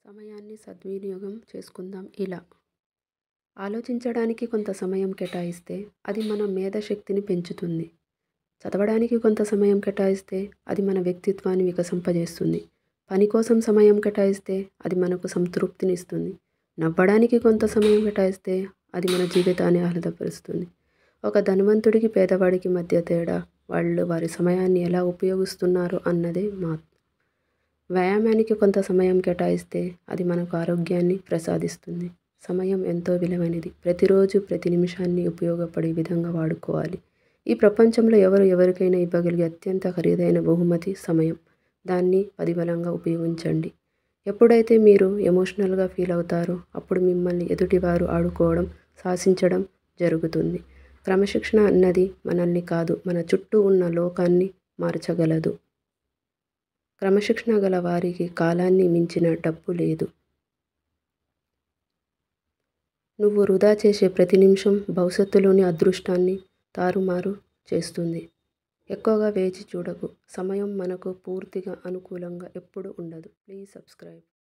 సమయాన్ని సద్వినియోగం చేసుకుందాం ఇలా. ఆలోచించడానికి కొంత సమయం కేటాయిస్తే అది మన మేధాశక్తిని పెంచుతుంది. చదవడానికి కొంత సమయం కేటాయిస్తే అది మన వ్యక్తిత్వాన్ని వికసింపజేస్తుంది. పని కోసం సమయం కేటాయిస్తే అది మనకు సంతృప్తినిస్తుంది. నవ్వడానికి కొంత సమయం కేటాయిస్తే అది మన జీవితాన్ని ఆహ్లాదపరుస్తుంది. ఒక ధనవంతుడికి పేదవాడికి మధ్య తేడా వాళ్ళు వారి సమయాన్ని ఎలా ఉపయోగిస్తున్నారు అన్నదే వ్యాయామానికి కొంత సమయం కేటాయిస్తే అది మనకు ఆరోగ్యాన్ని ప్రసాదిస్తుంది. సమయం ఎంతో విలువైనది. ప్రతిరోజు ప్రతి నిమిషాన్ని ఉపయోగపడే విధంగా వాడుకోవాలి. ఈ ప్రపంచంలో ఎవరికైనా ఇవ్వగలిగే అత్యంత ఖరీదైన బహుమతి సమయం. దాన్ని పదిబలంగా ఉపయోగించండి. ఎప్పుడైతే మీరు ఎమోషనల్గా ఫీల్ అవుతారో అప్పుడు మిమ్మల్ని ఎదుటివారు ఆడుకోవడం, శాసించడం జరుగుతుంది. క్రమశిక్షణ అన్నది మనల్ని కాదు, మన చుట్టూ ఉన్న లోకాన్ని మార్చగలదు. క్రమశిక్షణ గల వారికి కాలాన్ని మించిన డబ్బు లేదు. నువ్వు వృధా చేసే ప్రతి నిమిషం భవిష్యత్తులోని అదృష్టాన్ని తారుమారు చేస్తుంది. ఎక్కువగా వేచి చూడకు. సమయం మనకు పూర్తిగా అనుకూలంగా ఎప్పుడూ ఉండదు. Please subscribe.